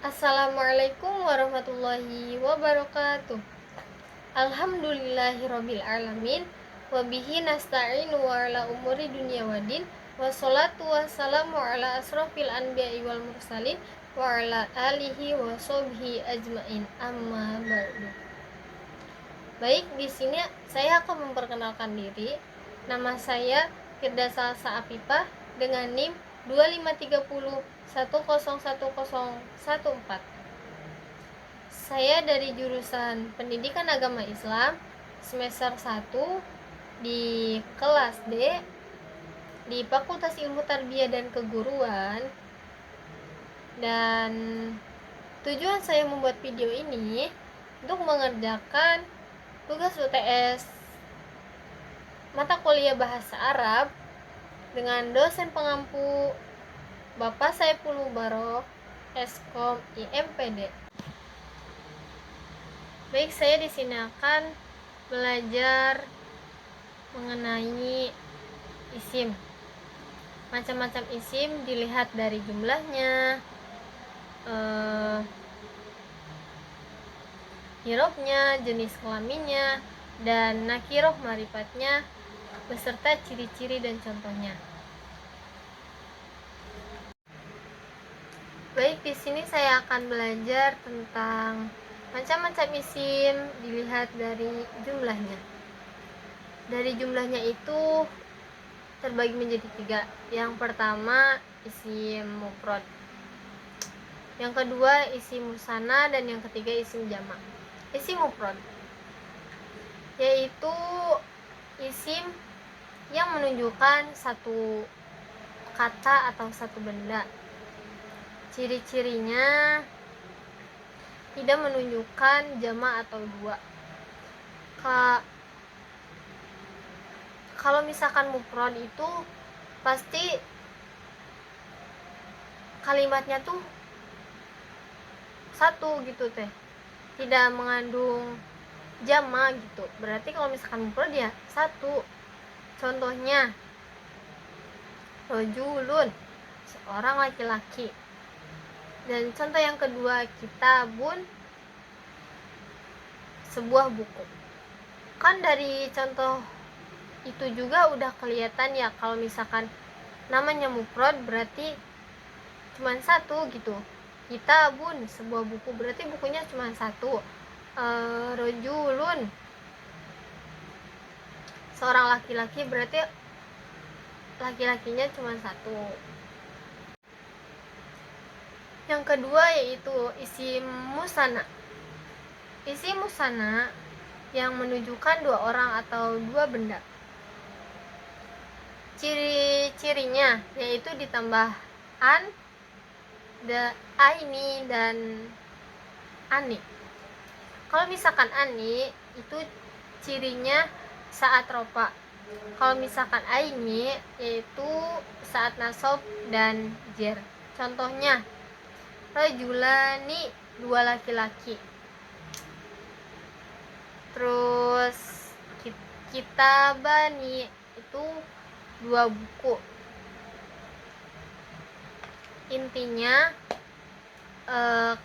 Assalamualaikum warahmatullahi wabarakatuh. Alhamdulillahirabbil alamin wa bihi nasta'inu wa ala umuri dunya waddin wassalatu wassalamu ala asrofil anbiya'i wal mursalin wa ala alihi wa sahbihi ajmain amma ba'du. Baik, di sini saya akan memperkenalkan diri. Nama saya Firda Salsa Afifah dengan NIM 2530101014. Saya dari jurusan Pendidikan Agama Islam semester 1 di kelas D di Fakultas Ilmu Tarbiyah dan Keguruan. Dan tujuan saya membuat video ini untuk mengerjakan tugas UTS mata kuliah Bahasa Arab dengan dosen pengampu Bapak Saiful Mubarak, Eskom IMPD. Baik, saya di sini akan belajar mengenai isim. Macam-macam isim dilihat dari jumlahnya, hirofnya, jenis kelaminnya, dan nakiroh marifatnya beserta ciri-ciri dan contohnya. Baik, di sini saya akan belajar tentang macam-macam isim dilihat dari jumlahnya. Dari jumlahnya itu terbagi menjadi 3. Yang pertama isim mufrad, yang kedua isim musanna, dan yang ketiga isim jamak. Isim mufrad yaitu isim yang menunjukkan satu kata atau satu benda. Ciri-cirinya tidak menunjukkan jamak atau dua. Kalau misalkan mufrad itu pasti kalimatnya tuh satu gitu teh, tidak mengandung jamak gitu. Berarti kalau misalkan mufrad ya satu. Contohnya rojulun, seorang laki-laki. Dan contoh yang kedua kitabun, sebuah buku. Kan dari contoh itu juga udah kelihatan ya kalau misalkan namanya mufrad berarti cuma satu gitu. Kitabun, sebuah buku, berarti bukunya cuma satu. Rojulun, seorang laki-laki, berarti laki-lakinya cuma satu. Yang kedua yaitu isim musanna. Isim musanna yang menunjukkan dua orang atau dua benda. Ciri-cirinya yaitu ditambah an, aini, dan ani. Kalau misalkan ani itu cirinya saat rofa. Kalau misalkan aini yaitu saat nasab dan jer. Contohnya rajulani, dua laki-laki. Terus kitabani itu dua buku. Intinya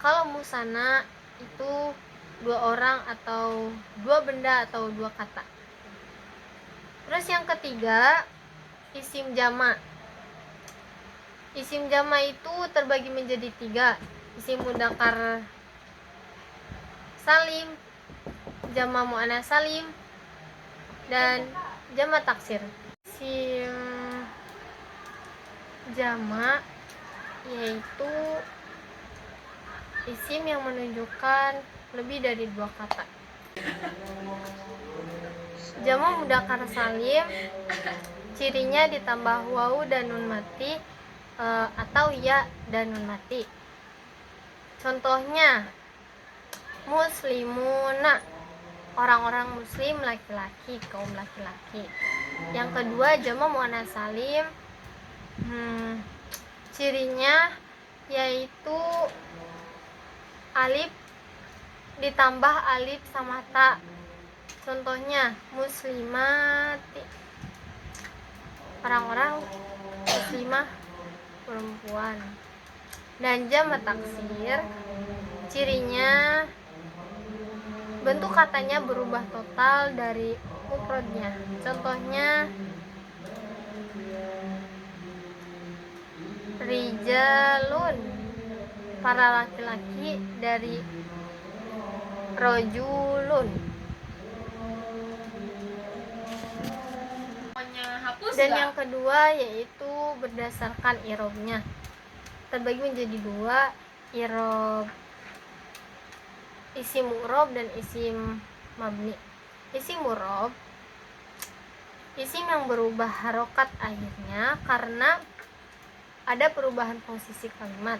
kalau musanna itu dua orang atau dua benda atau dua kata. Terus yang ketiga isim jamak. Isim jamak itu terbagi menjadi 3. Isim mudzakkar salim, jamak muannats salim, dan jamak taksir. Isim jamak yaitu isim yang menunjukkan lebih dari 2 kata. Jamak mudzakkar salim cirinya ditambah wawu dan nun mati atau ya dan nun mati. Contohnya muslimuna, orang-orang muslim laki-laki, kaum laki-laki. Yang kedua jamak muannats salim, cirinya yaitu alif ditambah alif sama ta. Contohnya muslimati, orang-orang muslimah perempuan. Dan jamak taksir Cirinya, bentuk katanya berubah total dari mufradnya. Contohnya, rijalun, para laki-laki, dari rojulun. Dan yang kedua yaitu berdasarkan irobnya, terbagi menjadi dua, irob isim mu'rob dan isim mabni. Isim mu'rob, isim yang berubah harokat akhirnya karena ada perubahan posisi kalimat.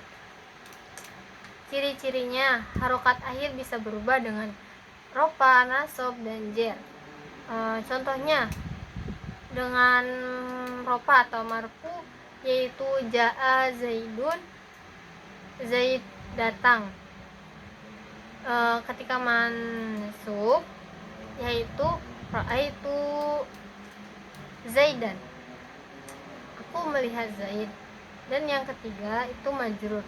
Ciri-cirinya, harokat akhir bisa berubah dengan rofa, nasob, dan jer. Contohnya dengan rofa atau marfu yaitu jaa zaidun, zaid datang. Ketika mansub yaitu raaitu zaidan, aku melihat zaid. Dan yang ketiga itu majrur,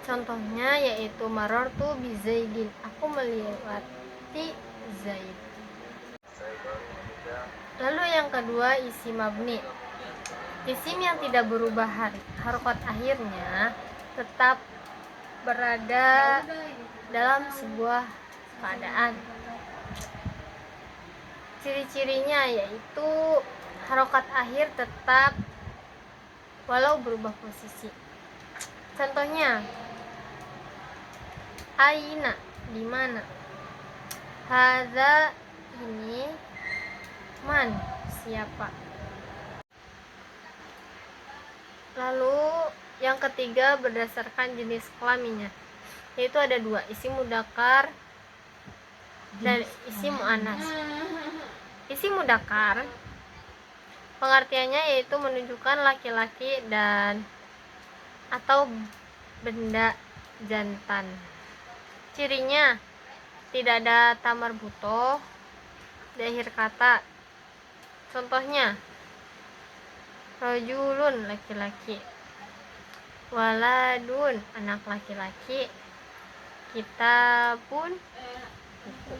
contohnya yaitu marartu bi zaidin, aku melewati zaid. Lalu yang kedua isim mabni, isim yang tidak berubah harokat akhirnya tetap berada dalam sebuah keadaan. Ciri-cirinya yaitu harokat akhir tetap walau berubah posisi. Contohnya, aina, di mana. Hadza, ini. Man, siapa. Lalu yang ketiga berdasarkan jenis kelaminnya, yaitu ada dua, isim mudzakkar dan isim muannas. Isim mudzakkar pengertiannya yaitu menunjukkan laki-laki dan atau benda jantan. Cirinya, tidak ada tamar butoh di akhir kata. Contohnya, rajulun, laki-laki, waladun, anak laki-laki, kitabun, buku.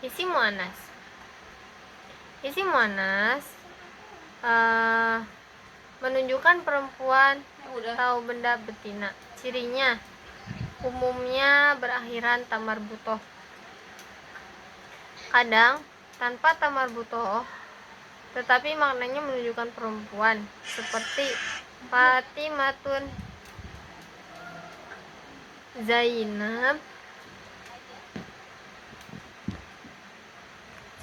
Isim muannas, isim muannas menunjukkan perempuan atau benda betina. Cirinya, umumnya berakhiran tamar butoh, kadang tanpa tamar butoh tetapi maknanya menunjukkan perempuan, seperti Fatimatun, Zainab.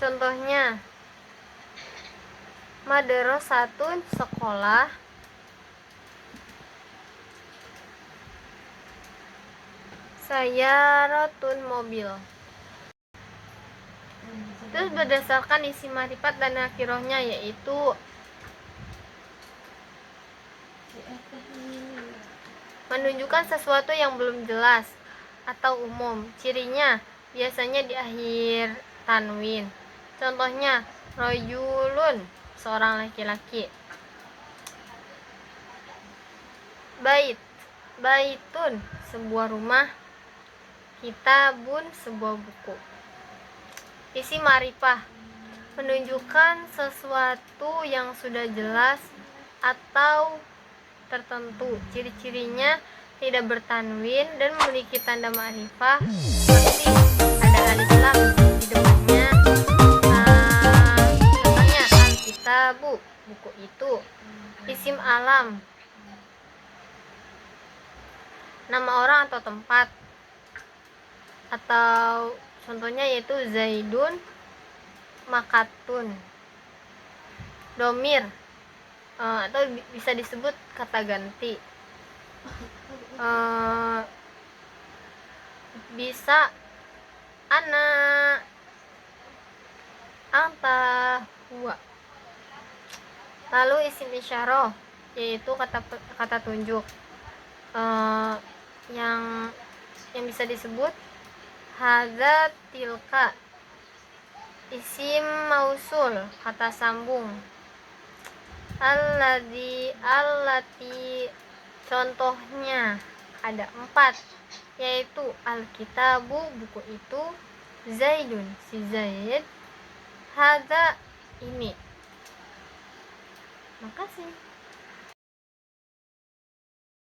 Contohnya, madrasatun, sekolah, sayaratun, mobil. Terus berdasarkan isim ma'rifat dan nakirahnya yaitu menunjukkan sesuatu yang belum jelas atau umum. Cirinya biasanya di akhir tanwin. Contohnya, rajulun, seorang laki-laki. Bait, baitun, sebuah rumah. Kitabun, sebuah buku. Isim ma'rifah menunjukkan sesuatu yang sudah jelas atau tertentu. Ciri-cirinya tidak bertanwin dan memiliki tanda ma'rifah seperti ada alif lam di depannya. Contohnya, al-kitabu, buku itu. Isim alam, nama orang atau tempat, atau contohnya yaitu zaidun, makatun. Domir, atau bisa disebut kata ganti, bisa ana, anta, huwa. Lalu isim isyarah yaitu kata tunjuk yang bisa disebut hadza, tilka. Isim mausul, kata sambung, alladzi, allati, Contohnya ada 4, yaitu Alkitabu, buku itu, Zaidun, si Zaid, Hadza, ini. Makasih.